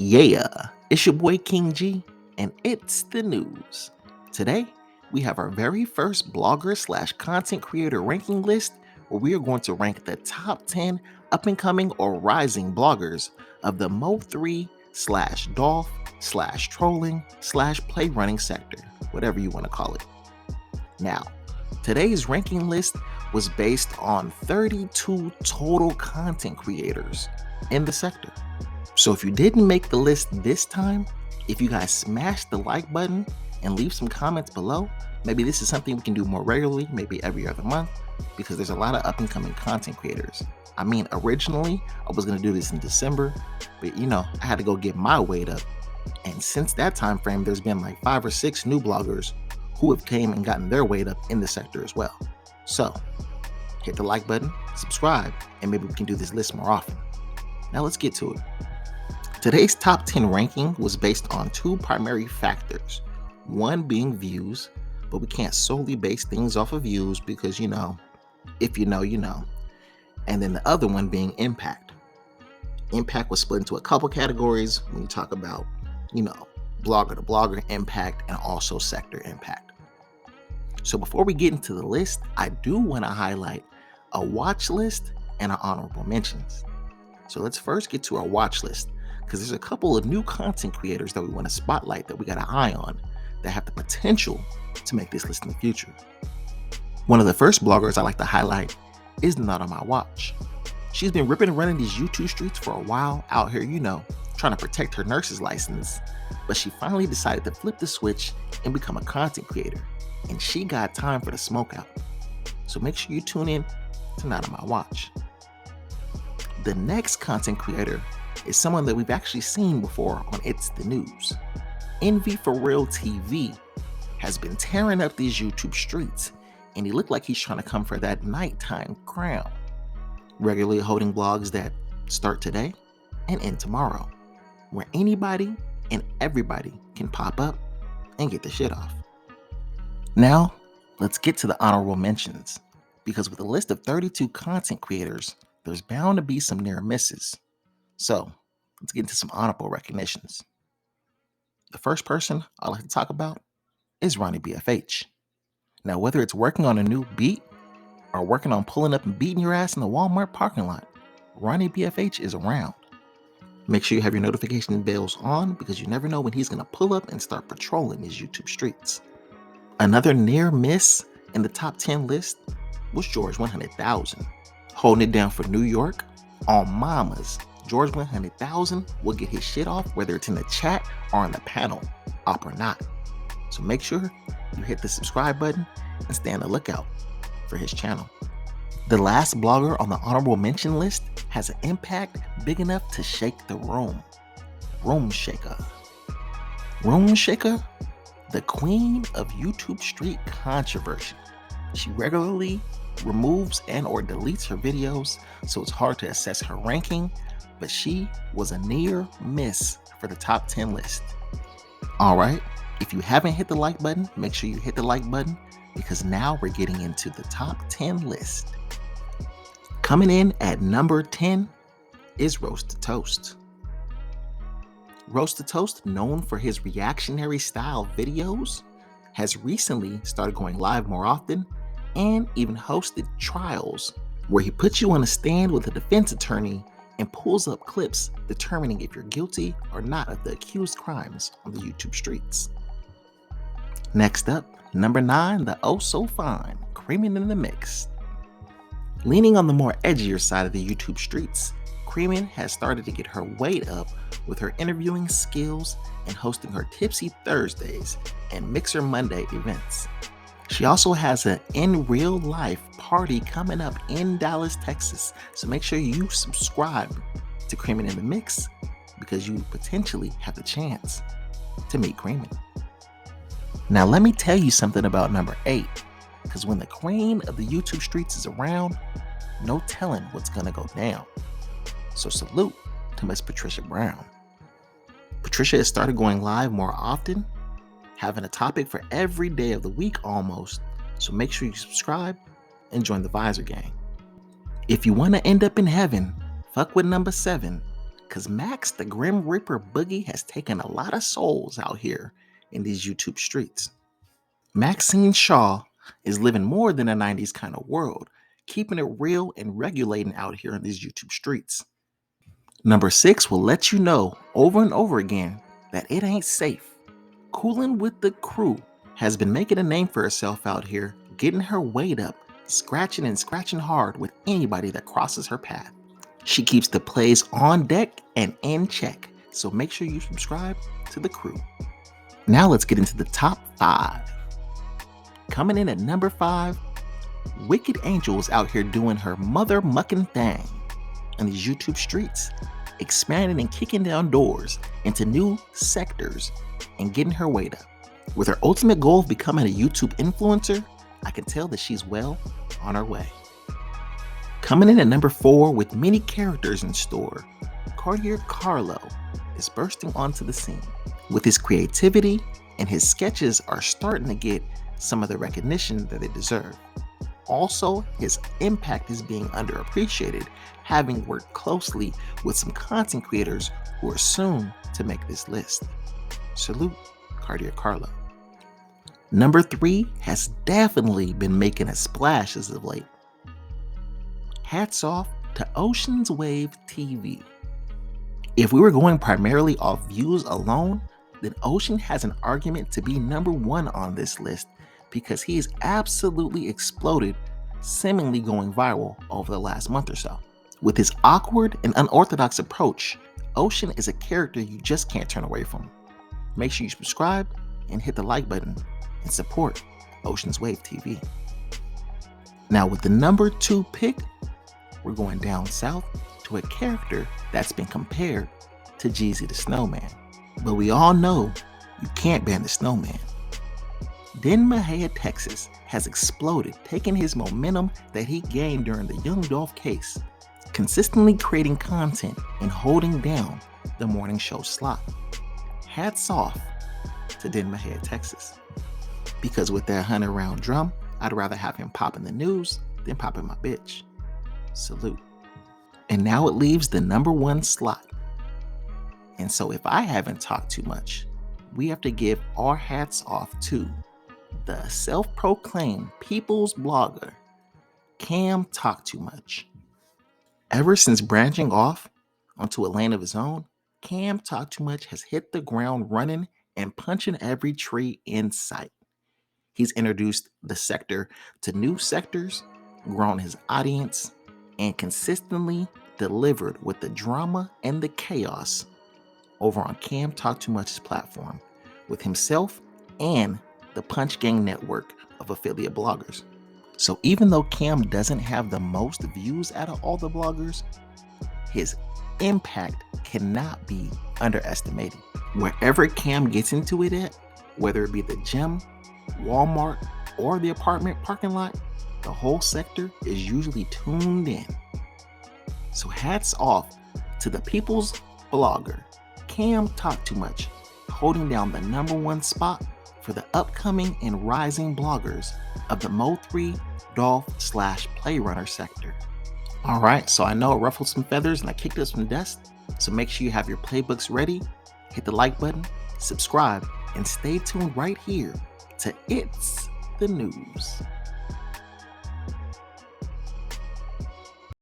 Yeah, it's your boy King G, and it's the news. Today, we have our very first blogger slash content creator ranking list where we are going to rank the top 10 up and coming or rising bloggers of the Mo3 slash Dolph slash trolling slash play running sector, whatever you want to call it. Now, today's ranking list was based on 32 total content creators in the sector. So if you didn't make the list this time, if you guys smash the like button and leave some comments below, maybe this is something we can do more regularly, maybe every other month, because there's a lot of up and coming content creators. I mean, originally I was gonna do this in December, but I had to go get my weight up. And since that time frame, there's been like 5 or 6 new bloggers who have came and gotten their weight up in the sector as well. So hit the like button, subscribe, and maybe we can do this list more often. Now let's get to it. Today's top 10 ranking was based on 2 primary factors. One being views, but we can't solely base things off of views because, if you know, you know. And then the other one being impact. Impact was split into a couple categories when you talk about, blogger to blogger impact and also sector impact. So before we get into the list, I do want to highlight a watch list and our honorable mentions. So let's first get to our watch list, because there's a couple of new content creators that we want to spotlight that we got an eye on that have the potential to make this list in the future. One of the first bloggers I like to highlight is Not On My Watch. She's been ripping and running these YouTube streets for a while out here, trying to protect her nurse's license, but she finally decided to flip the switch and become a content creator, and she got time for the smoke out. So make sure you tune in to Not On My Watch. The next content creator is someone that we've actually seen before on It's the News. Envy for Real TV has been tearing up these YouTube streets, and he looked like he's trying to come for that nighttime crown, regularly holding blogs that start today and end tomorrow, where anybody and everybody can pop up and get the shit off. Now, let's get to the honorable mentions, because with a list of 32 content creators, there's bound to be some near misses. So let's get into some honorable recognitions. The first person I'd like to talk about is Ronnie BFH. Now, whether it's working on a new beat or working on pulling up and beating your ass in the Walmart parking lot, Ronnie BFH is around. Make sure you have your notification bells on, because you never know when he's going to pull up and start patrolling his YouTube streets. Another near miss in the top 10 list was George 100,000. Holding it down for New York on Mamas. George 100,000 will get his shit off whether it's in the chat or on the panel, op or not. So make sure you hit the subscribe button and stay on the lookout for his channel. The last blogger on the honorable mention list has an impact big enough to shake the room. Room Shaker. Room Shaker, the queen of YouTube street controversy. She regularly removes and or deletes her videos, so it's hard to assess her ranking, but she was a near miss for the top 10 list. All right, if you haven't hit the like button, make sure you hit the like button, because now we're getting into the top 10 list. Coming in at number 10 is Roasted Toast. Roasted Toast, known for his reactionary style videos, has recently started going live more often and even hosted trials where he puts you on a stand with a defense attorney and pulls up clips determining if you're guilty or not of the accused crimes on the YouTube streets. Next up, number 9, the oh so fine, Creamin' in the Mix. Leaning on the more edgier side of the YouTube streets, Creamin' has started to get her weight up with her interviewing skills and hosting her Tipsy Thursdays and Mixer Monday events. She also has an in real life party coming up in Dallas, Texas. So make sure you subscribe to Creamin' in the Mix, because you potentially have the chance to meet Creamin'. Now let me tell you something about number 8, because when the queen of the YouTube streets is around, no telling what's gonna go down. So salute to Miss Patricia Brown. Patricia has started going live more often, having a topic for every day of the week almost, so make sure you subscribe and join the Visor Gang. If you want to end up in heaven, fuck with number 7, Cause Max the Grim Reaper Boogie has taken a lot of souls out here in these YouTube streets. Maxine Shaw is living more than a 90s kind of world, keeping it real and regulating out here in these YouTube streets. Number 6 will let you know over and over again that it ain't safe. Coolin' with the Crew has been making a name for herself out here, getting her weight up, scratching and scratching hard with anybody that crosses her path. She keeps the plays on deck and in check, so make sure you subscribe to the crew. Now let's get into the top 5. Coming in at number 5, Wicked Angel is out here doing her mother mucking thing in these YouTube streets, expanding and kicking down doors into new sectors and getting her weight up. With her ultimate goal of becoming a YouTube influencer, I can tell that she's well on her way. Coming in at number 4 with many characters in store, Cartier Carlo is bursting onto the scene. With his creativity and his sketches are starting to get some of the recognition that they deserve. Also, his impact is being underappreciated, having worked closely with some content creators who are soon to make this list. Salute, Cartier Carlo. Number 3 has definitely been making a splash as of late. Hats off to Ocean's Wave TV. If we were going primarily off views alone, then Ocean has an argument to be number 1 on this list because he has absolutely exploded, seemingly going viral over the last month or so. With his awkward and unorthodox approach, Ocean is a character you just can't turn away from. Make sure you subscribe and hit the like button and support Ocean's Wave TV. Now with the number 2 pick, we're going down south to a character that's been compared to Jeezy the Snowman. But we all know you can't ban the snowman. Den Mahia, Texas has exploded, taking his momentum that he gained during the Young Dolph case, consistently creating content and holding down the morning show slot. Hats off to Den Mahia, Texas. Because with that 100-round drum, I'd rather have him pop in the news than pop in my bitch. Salute. And now it leaves the number 1 slot. And so if I haven't talked too much, we have to give our hats off to the self-proclaimed people's blogger, Cam Talk Too Much. Ever since branching off onto a lane of his own, Cam Talk Too Much has hit the ground running and punching every tree in sight. He's introduced the sector to new sectors, grown his audience, and consistently delivered with the drama and the chaos over on Cam Talk Too Much's platform with himself and the Punch Gang network of affiliate bloggers. So even though Cam doesn't have the most views out of all the bloggers, his impact cannot be underestimated. Wherever Cam gets into it at, whether it be the gym, Walmart, or the apartment parking lot, the whole sector is usually tuned in. So hats off to the people's blogger, Cam Talk Too Much, holding down the number 1 spot for the upcoming and rising bloggers of the Mo3 Dolph/Playrunner sector. Alright, so I know it ruffled some feathers and I kicked up some dust, so make sure you have your playbooks ready, hit the like button, subscribe, and stay tuned right here to It's the News.